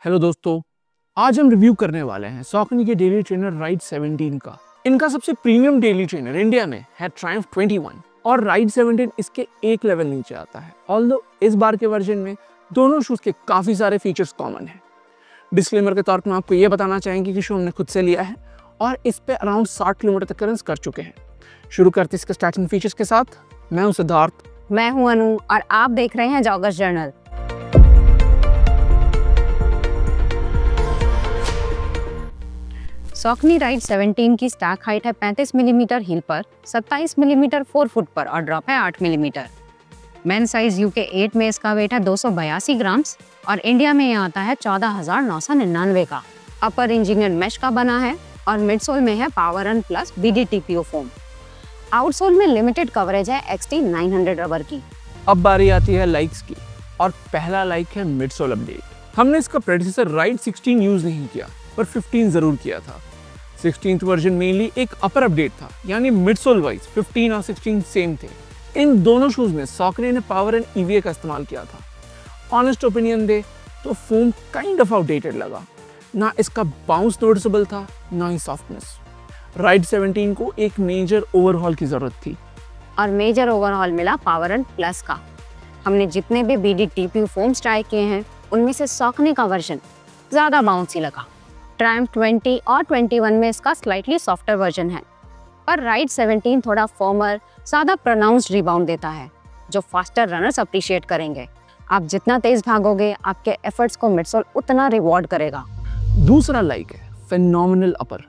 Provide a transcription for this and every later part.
Hello दोस्तों, आज हम रिव्यू करने वाले हैं सॉकनी के डेली ट्रेनर राइड 17 का। इनका सबसे प्रीमियम डेली ट्रेनर इंडिया में है ट्रायम्फ 21 और राइड 17 इसके एक लेवल नीचे आता है। ऑल्दो इस बार के वर्जन में दोनों शूज के काफी सारे फीचर्स कॉमन हैं। डिस्क्लेमर के तौर पर हम आपको ये बताना चाहेंगे कि शू हमने खुद से लिया है और इस पे अराउंड 60 किलोमीटर तक रन कर चुके हैं। शुरू करते इसके स्टार्टिंग फीचर्स के साथ। मैं हूं सिद्धार्थ, मैं हूं अनु और आप देख रहे हैं जॉगर्स जर्नल। सॉकनी राइड 17 की स्टैक हाइट है 35 मिलीमीटर हील पर, 27 मिलीमीटर 4 फुट पर और ड्रॉप है 8 मिलीमीटर। मेन साइज यूके 8 में इसका वेट है 282 ग्राम्स और इंडिया में ये आता है 14,999 का। अपर इंजीनियर्ड मैश का बना है और मिडसोल में है power run plus BDTPO foam. Outsole में लिमिटेड कवरेज है XT 900 रबर की। अब बारी आती है लाइक्स की और पहला लाइक है मिडसोल अपडेट। हमने इसका प्रेडिसेसर राइड 16 यूज नहीं किया पर 15 जरूर किया था। 16th वर्जन मेनली एक अपर अपडेट था, यानी मिडसोल वाइज 15 और 16 सेम थे। इन दोनों शूज में सॉकनी ने पावर एंड EVA का इस्तेमाल किया था। ऑनेस्ट ओपिनियन दे तो फोम काइंड ऑफ आउटडेटेड लगा। ना इसका बाउंस नोटिसेबल था, ना ही सॉफ्टनेस। राइड 17 को एक मेजर ओवरहॉल की जरूरत थी और मेजर ओवरहॉल मिला पावर रन प्लस का। हमने जितने भी BDTPO फोम्स ट्राई किए हैं उनमें से सॉकनी का वर्जन ज्यादा बाउंसी लगा। ट्रायम्फ 20 और 21 में इसका स्लाइटली सॉफ्टर वर्जन है, पर राइड 17 थोड़ा फॉर्मर, ज्यादा प्रोनाउंस्ड रिबाउंड देता है, जो फास्टर रनर्स अप्रिशिएट करेंगे। आप जितना तेज भागोगे, आपके एफर्ट्स को मिडसोल उतना रिवॉर्ड करेगा। दूसरा लाइक है फेनोमेनल अपर।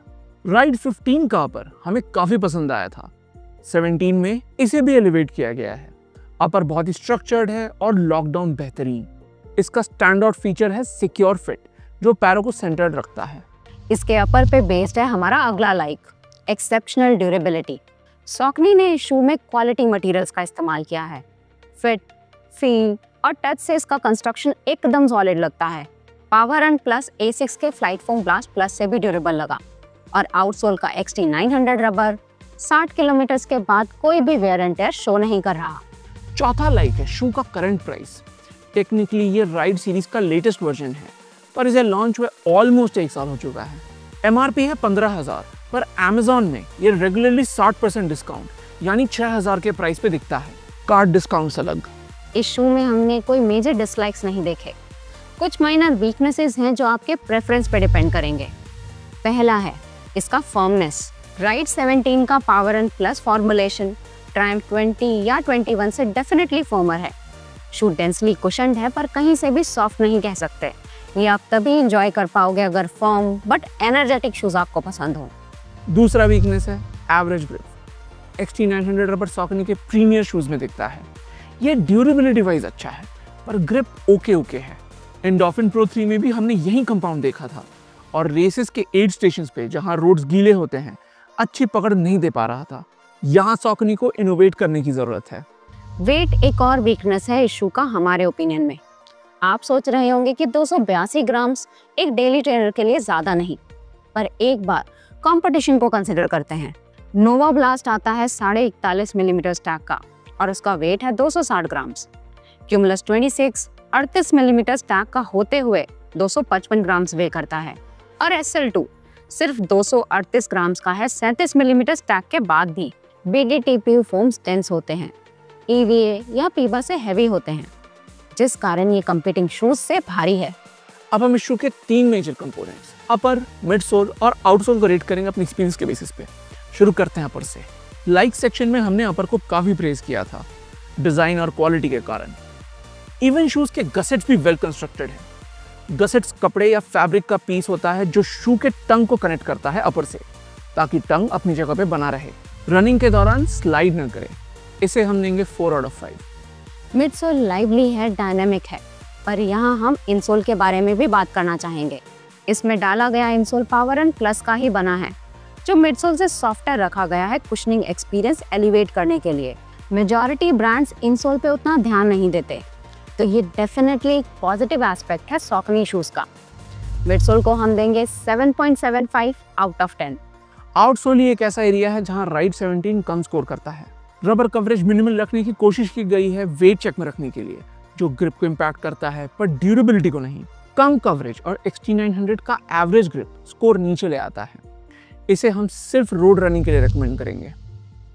राइड 15 का अपर हमें काफी पसंद आया था। 17 में इसे भी एलिवेट किया गया है। अपर बहुत ही स्ट्रक्चर्ड है और लॉकडाउन बेहतरीन। इसका स्टैंड आउट फीचर है सिक्योर फिट, जो पैरों को सेंटर्ड रखता है। इसके अपर पे बेस्ड है हमारा अगला लाइक, एक्सेप्शनल ड्यूरेबिलिटी। सॉकनी ने इस शू में क्वालिटी मटेरियल्स का इस्तेमाल किया है। फिट, फील और टच से इसका कंस्ट्रक्शन एकदम सॉलिड लगता है। पावर रन प्लस A6 के फ्लाइट फोम ब्लास्ट प्लस से भी ड्यूरेबल लगा और आउटसोल का XT 900 रबर 60 किलोमीटर के बाद कोई भी वेयर एंड टेयर शो नहीं कर रहा। चौथा लाइक है शू का करंट प्राइस। टेक्निकली ये राइड सीरीज का लेटेस्ट वर्जन है, पर इसे लॉन्च हुए ऑलमोस्ट 1 साल हो चुका है। MRP है 15,000, पर Amazon में ये रेगुलरली 60% डिस्काउंट यानी 6,000 के प्राइस पे दिखता है। कार्ड डिस्काउंट्स अलग। इस शू में हमने कोई मेजर डिसलाइक्स नहीं देखे। कुछ माइनर वीकनेसेस हैं जो आपके प्रेफरेंस पे डिपेंड करेंगे। पहला है इसका फर्मनेस। राइड 17 का power and plus formulation Triumph 20 या 21 से डेफिनेटली फर्मर है। शू डेंसली कुशन्ड है, पर कहीं से भी सॉफ्ट नहीं कह सकते। ये आप तभी एंजॉय कर पाओगे अगर फर्म बट एनर्जेटिक शूज आपको पसंद हो। दूसरा वीकनेस है एवरेज ग्रिप। XT 900 रबर सॉकनी के प्रीमियर शूज में दिखता है। ये ड्यूरेबिलिटी वाइज अच्छा है, पर ग्रिप ओके है। एंडोर्फिन प्रो 3 में भी हमने यही कंपाउंड देखा था और रेसेस के एड स्टेशंस पे जहां रोड्स गीले होते हैं अच्छी पकड़ नहीं दे पा रहा था। यहाँ सॉकनी को इनोवेट करने की जरूरत है। वेट एक और वीकनेस है इस शू का हमारे ओपिनियन में। आप सोच रहे होंगे कि 282 ग्राम्स एक डेली ट्रेनर के लिए ज्यादा नहीं, पर एक बार कंपटीशन को कंसिडर करते हैं। नोवा ब्लास्ट आता है 41.5 मिलीमीटर स्टैक का और उसका वेट है 260 ग्राम्स। क्यूमुलस 26 38 मिलीमीटर स्टैक का होते हुए 255 ग्राम्स वे करता है और SL2 सिर्फ 238 ग्राम्स का है 37 मिलीमीटर स्टैक के बाद भी। BDTPO फोम्स डेंस होते हैं, EVA या पीबा से हैवी होते हैं, जिस कारण ये कंपीटिंग शूज से भारी है। अब हम इस शू के 3 मेजर कंपोनेंट्स अपर, मिडसोल और आउटसोल को रेट करेंगे अपने एक्सपीरियंस के बेसिस पे। शुरू करते हैं अपर से। लाइक सेक्शन में हमने अपर को काफी प्रेज किया था डिजाइन और क्वालिटी के कारण। इवन शूज के गसेट्स भी वेल कंस्ट्रक्टेड है। गसेट्स कपड़े या फैब्रिक का पीस होता है जो शू के टंग को कनेक्ट करता है अपर से, ताकि टंग अपनी जगह पे बना रहे, रनिंग के दौरान स्लाइड न करे। इसे हम देंगे 4 आउट ऑफ 5। मिडसोल लाइवली है, डायनामिक है, पर यहाँ हम इंसोल के बारे में भी बात करना चाहेंगे। इसमें डाला गया इंसोल पावर एंड प्लस का ही बना है, जो मिडसोल से सॉफ्टर रखा गया है कुशनिंग एक्सपीरियंस एलिवेट करने के लिए। मेजॉरिटी ब्रांड्स इंसोल पे उतना ध्यान नहीं देते, तो ये डेफिनेटली एक पॉजिटिव एस्पेक्ट है सॉकनी शूज का। मिडसोल को हम देंगे 7.75 आउट ऑफ 10। आउटसोल ही एक ऐसा एरिया है जहां राइड 17 कम स्कोर करता है। रबर कवरेज मिनिमल रखने की कोशिश की गई है वेट चेक में रखने के लिए, जो ग्रिप को इम्पैक्ट करता है पर ड्यूरेबिलिटी को नहीं। कम कवरेज और XT900 का एवरेज ग्रिप स्कोर नीचे ले आता है। इसे हम सिर्फ रोड रनिंग के लिए रिकमेंड करेंगे।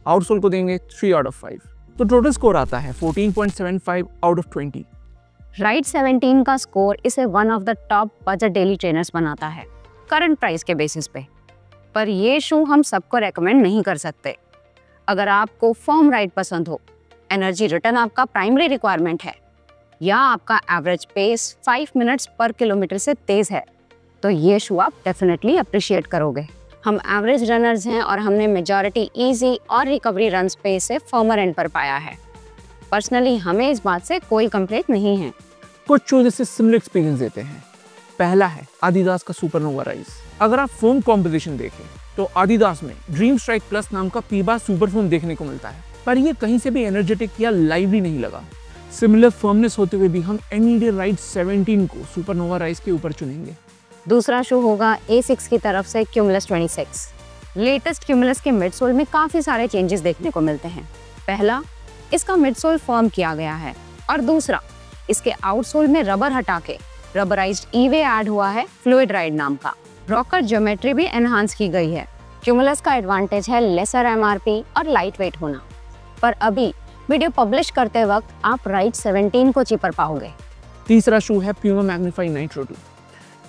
आउटसोल को देंगे 3 आउट ऑफ 5। तो टोटल स्कोर आता है 14.75 आउट ऑफ 20। राइड 17 का स्कोर इसे one of the top budget daily trainers बनाता है करंट प्राइस के बेसिस पे। पर ये शू हम सबको रेकमेंड नहीं कर सकते। अगर आपको फर्म राइड पसंद हो, एनर्जी रिटर्न आपका प्राइमरी रिक्वायरमेंट है, या आपका एवरेज पेस 5 मिनट्स पर किलोमीटर से तेज है, तो ये शू आप डेफिनेटली अप्रिशिएट करोगे। हम एवरेज रनर्स हैं और हमने मेजॉरिटी इजी और रिकवरी रन्स पे इसे फर्मर एंड पर पाया है। पर्सनली हमें इस बात से कोई कंप्लेंट नहीं है। कुछ शूज इससे सिमिलर एक्सपीरियंस देते हैं। पहला है आदिदास का सुपरनोवा राइज। अगर आप फोम कॉम्पोजिशन देखें तो आदिदास में ड्रीम स्ट्राइक प्लस नाम का पीबा सुपर फोम देखने को मिलता है, पर ये कहीं से भी एनर्जेटिक या लाइवली नहीं लगा। सिमिलर फर्मनेस होते हुए भी हम NED राइड 17 को सुपरनोवा राइज के ऊपर चुनेंगे। दूसरा शू होगा A6 की तरफ से क्यूमुलस 26। लेटेस्ट क्यूमुलस के मिडसोल में काफी सारे चेंजेस देखने को मिलते हैं। पहला, इसका मिडसोल फर्म किया गया है, और दूसरा, इसके आउटसोल में रबर हटा के रबराइज्ड ईवे ऐड हुआ है फ्लूइड राइड नाम का। रॉकर ज्योमेट्री भी एनहांस की गई है। क्यूमुलस का एडवांटेज है लेसर MRP और लाइट वेट होना, पर अभी वीडियो पब्लिश करते वक्त आप राइड 17 को चीपर पाओगे। तीसरा शू है प्यूमा मैग्नीफाई नाइट्रो 2।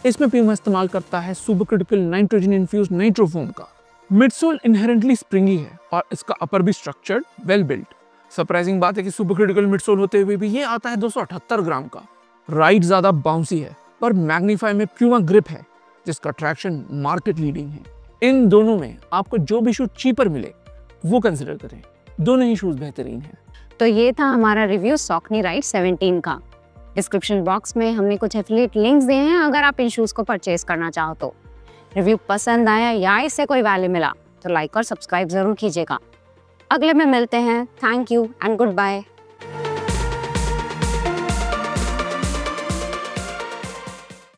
इसमें प्यूमा इस्तेमाल करता है सुपर क्रिटिकल नाइट्रोजन इन्फ्यूज नाइट्रोफोम का। मिडसोल इनहेरेंटली स्प्रिंगी है और इसका अपर भी स्ट्रक्चर्ड, वेल बिल्ट। सरप्राइजिंग बात है कि सुपर क्रिटिकल मिडसोल होते हुए भी ये आता है 278 ग्राम का। राइड ज्यादा बाउंसी है, पर मैग्नीफाई में प्यूमा ग्रिप है जिसका ट्रैक्शन मार्केट लीडिंग है। इन दोनों में आपको जो भी शूज चीपर मिले वो कंसिडर करें। दोनों ही शूज बेहतरीन हैं। तो ये था हमारा रिव्यू सॉकनी राइड 17 का। डिस्क्रिप्शन बॉक्स में हमने कुछ एफिलिएट लिंक्स दिए हैं अगर आप इन शूज को परचेज करना चाहो तो। रिव्यू पसंद आया या इससे कोई वैल्यू मिला तो लाइक और सब्सक्राइब जरूर कीजिएगा। अगले में मिलते हैं। Thank you and good bye.